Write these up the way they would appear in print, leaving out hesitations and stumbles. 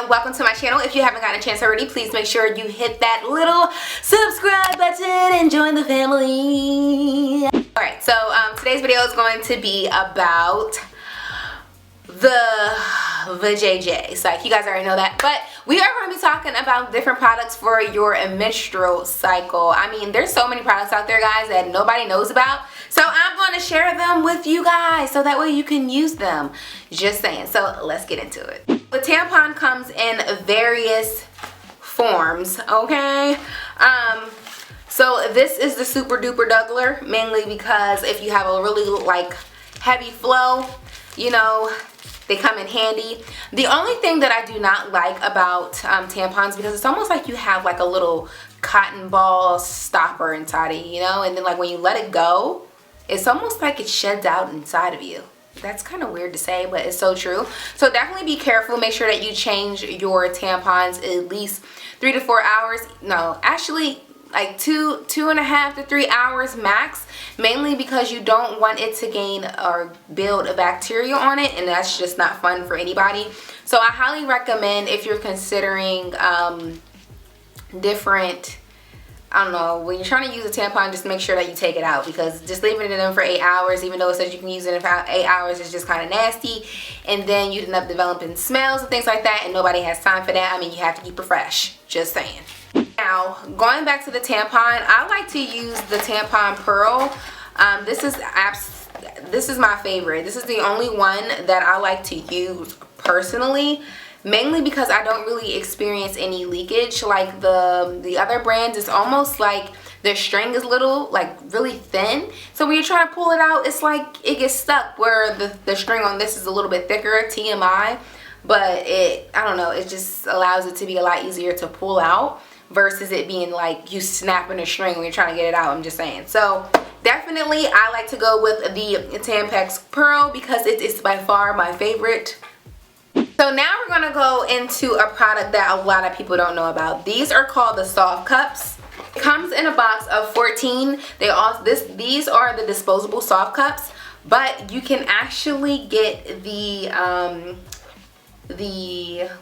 welcome to my channel. If you haven't gotten a chance already, please make sure you hit that little subscribe button and join the family. Alright, so today's video is going to be about the vajayjay. Like, you guys already know that, but we are going to be talking about different products for your menstrual cycle. I mean, there's so many products out there, guys, that nobody knows about, so I'm going to share them with you guys so that way you can use them. Just saying. So let's get into it. The tampon comes in various forms, okay? So this is the super duper doubler, mainly because if you have a really like heavy flow, you know, they come in handy. The only thing that I do not like about tampons, because it's almost like you have like a little cotton ball stopper inside of you, you know, and then like when you let it go, it's almost like it sheds out inside of you. That's kind of weird to say, but it's so true. So definitely be careful. Make sure that you change your tampons at least 3 to 4 hours. No, actually like 2.5 to 3 hours max, mainly because you don't want it to gain or build a bacteria on it, and that's just not fun for anybody. So I highly recommend, if you're considering different, I don't know, when you're trying to use a tampon, just make sure that you take it out, because just leaving it in them for 8 hours, even though it says you can use it in 8 hours, is just kind of nasty, and then you end up developing smells and things like that, and nobody has time for that. I mean, you have to keep it fresh, just saying. Now, going back to the tampon, I like to use the tampon pearl. This is my favorite. This is the only one that I like to use personally, mainly because I don't really experience any leakage like the other brands. It's almost like the string is really thin, so when you're trying to pull it out, it's like it gets stuck, where the string on this is a little bit thicker, TMI, but I don't know, it just allows it to be a lot easier to pull out versus it being like you snapping a string when you're trying to get it out. I'm just saying. So definitely I like to go with the Tampax Pearl because it is by far my favorite. So now we're going to go into a product that a lot of people don't know about. These are called the Softcups. It comes in a box of 14. These are the disposable Softcups, but you can actually get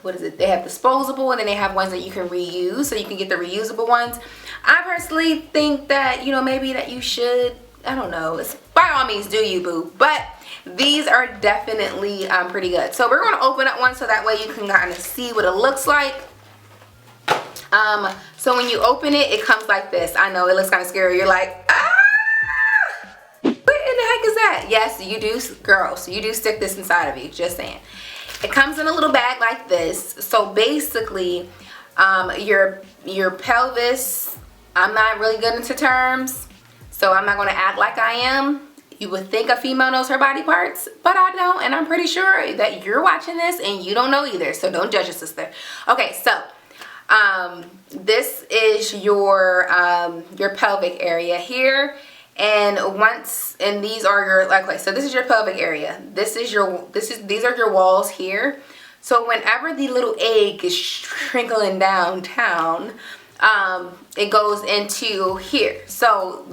what is it? They have disposable, and then they have ones that you can reuse, so you can get the reusable ones. I personally think that, you know, maybe that you should, I don't know, it's by all means do you, boo, but these are definitely pretty good. So we're going to open up one so that way you can kind of see what it looks like. So when you open it, it comes like this. I know it looks kind of scary. You're like, ah, what in the heck is that? Yes, you do, girls, you do stick this inside of you, just saying. It comes in a little bag like this. So basically, your pelvis, I'm not really good into terms, so I'm not going to act like I am. You would think a female knows her body parts, but I don't, and I'm pretty sure that you're watching this and you don't know either, so don't judge a sister. Okay, so this is your pelvic area here. And these are your, okay, so this is your pelvic area. These are your walls here. So whenever the little egg is trickling downtown, it goes into here. So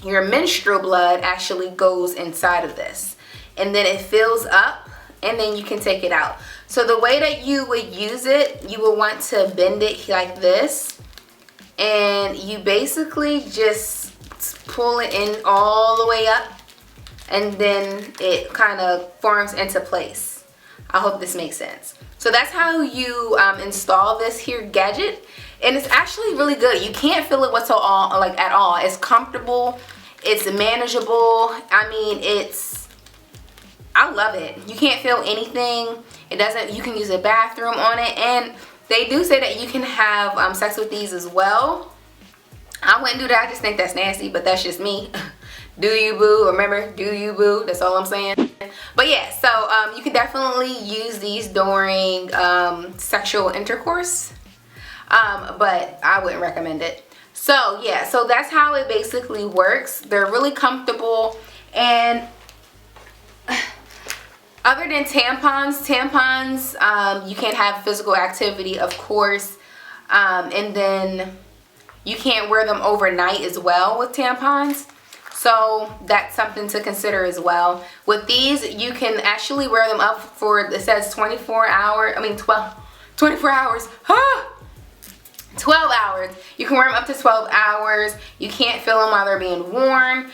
your menstrual blood actually goes inside of this, and then it fills up, and then you can take it out. So the way that you would use it, you would want to bend it like this, and you basically just pull it in all the way up, and then it kind of forms into place. I hope this makes sense. So that's how you install this here gadget, and it's actually really good. You can't feel it at all. It's comfortable, it's manageable. I mean, I love it. You can't feel anything. You can use a bathroom on it, and they do say that you can have sex with these as well. I wouldn't do that. I just think that's nasty, but that's just me. Do you, boo? Remember, do you, boo? That's all I'm saying. But yeah, so you can definitely use these during sexual intercourse, but I wouldn't recommend it. So yeah, so that's how it basically works. They're really comfortable, and other than tampons, you can't have physical activity, of course, and then you can't wear them overnight as well with tampons. So that's something to consider as well. With these, you can actually wear them up for, it says 24 hours, 24 hours. 12 hours. You can wear them up to 12 hours. You can't feel them while they're being worn.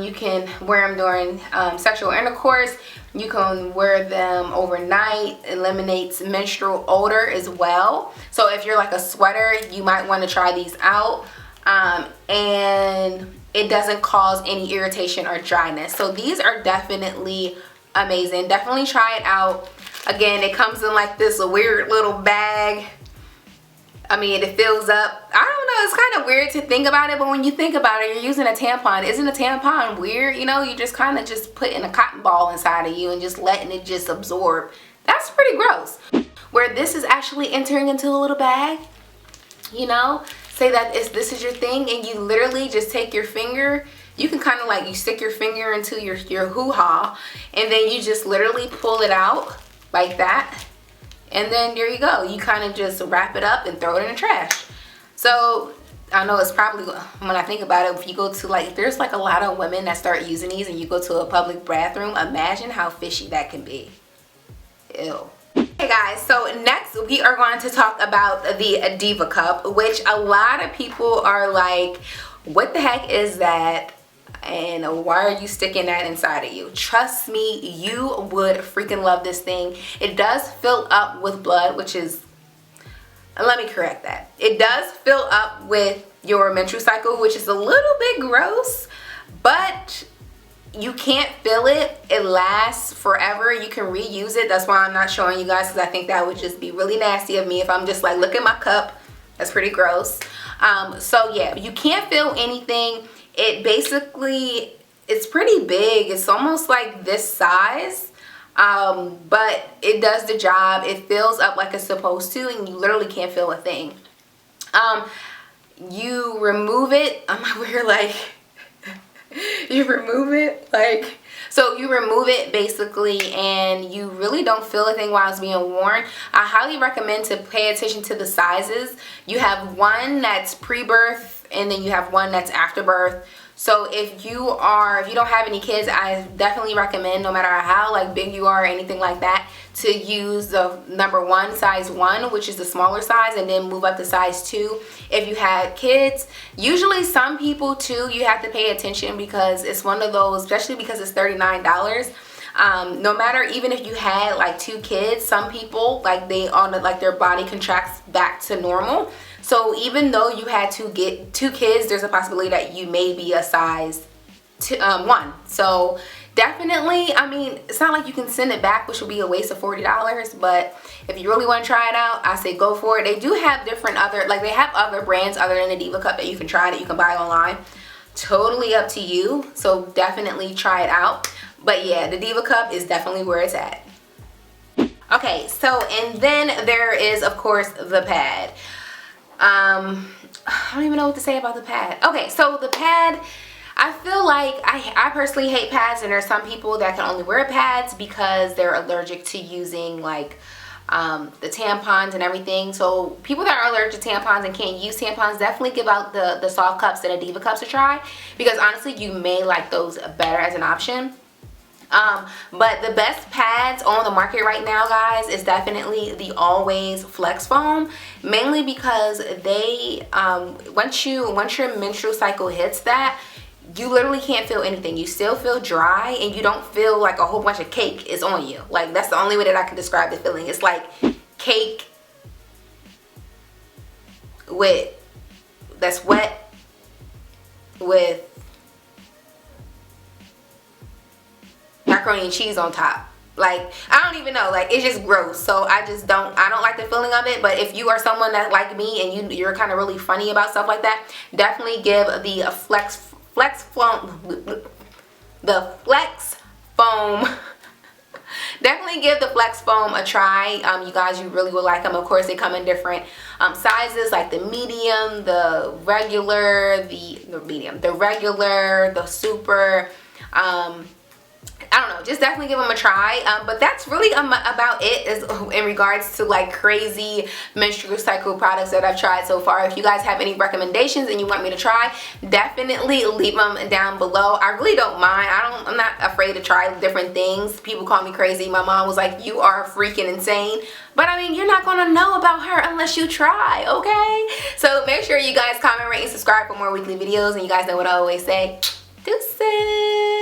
You can wear them during sexual intercourse. You can wear them overnight. Eliminates menstrual odor as well. So if you're like a sweater, you might want to try these out. And it doesn't cause any irritation or dryness. So these are definitely amazing. Definitely try it out. Again, it comes in like this weird little bag. I mean, it fills up. I don't know, it's kind of weird to think about it, but when you think about it, you're using a tampon. Isn't a tampon weird? You know, you just kind of just putting a cotton ball inside of you and just letting it just absorb. That's pretty gross. Where this is actually entering into a little bag, you know, say that this is your thing, and you literally just take your finger. You can kind of like, you stick your finger into your hoo-ha, and then you just literally pull it out like that. And then there you go. You kind of just wrap it up and throw it in the trash. So I know it's probably, when I think about it, if you go to like, there's like a lot of women that start using these and you go to a public bathroom, imagine how fishy that can be. Ew. Hey guys, so next we are going to talk about the Diva Cup, which a lot of people are like, what the heck is that? And why are you sticking that inside of you? Trust me, you would freaking love this thing. It does fill up with blood, which is, let me correct that. It does fill up with your menstrual cycle, which is a little bit gross, but you can't feel it. It lasts forever. You can reuse it. That's why I'm not showing you guys, because I think that would just be really nasty of me if I'm just like, look at my cup. That's pretty gross. So yeah, you can't feel anything. It basically, it's pretty big. It's almost like this size, but it does the job. It fills up like it's supposed to, and you literally can't feel a thing. You remove it. I'm over here like, you remove it like, so you remove it basically, and you really don't feel a thing while it's being worn. I highly recommend to pay attention to the sizes. You have one that's pre-birth, and then you have one that's after birth. So if you don't have any kids, I definitely recommend, no matter how like big you are or anything like that, to use the number 1, size 1, which is the smaller size, and then move up to size 2 if you had kids. Usually some people too, you have to pay attention, because it's one of those, especially because it's $39. No matter, even if you had like 2 kids, some people like their body contracts back to normal. So even though you had to get 2 kids, there's a possibility that you may be a size 1. So definitely, I mean, it's not like you can send it back, which would be a waste of $40. But if you really want to try it out, I say go for it. They do have different they have other brands other than the Diva Cup that you can try, that you can buy online. Totally up to you. So definitely try it out. But yeah, the Diva Cup is definitely where it's at. Okay, so and then there is of course the pad. I don't even know what to say about the pad. Okay, so the pad, I feel like I personally hate pads, and there's some people that can only wear pads because they're allergic to using like the tampons and everything. So people that are allergic to tampons and can't use tampons, definitely give out the Softcups and the Diva Cups a try, because honestly you may like those better as an option. But the best pads on the market right now, guys, is definitely the Always Flex Foam, mainly because they once your menstrual cycle hits that, you literally can't feel anything. You still feel dry, and you don't feel like a whole bunch of cake is on you. Like, that's the only way that I can describe the feeling. It's like cake that's wet with macaroni and cheese on top. Like, I don't even know, like, it's just gross. So I don't like the feeling of it. But if you are someone that like me and you're kind of really funny about stuff like that, definitely give the flex foam definitely give the Flex Foam a try. You guys, you really will like them. Of course, they come in different sizes, like the medium, the regular, the super. I don't know, just definitely give them a try. But that's really about it is in regards to like crazy menstrual cycle products that I've tried so far. If you guys have any recommendations and you want me to try, definitely leave them down below. I really don't mind. I'm not afraid to try different things. People call me crazy. My mom was like, you are freaking insane. But I mean, you're not gonna know about her unless you try, okay? So make sure you guys comment, rate, and subscribe for more weekly videos. And you guys know what I always say, deuces.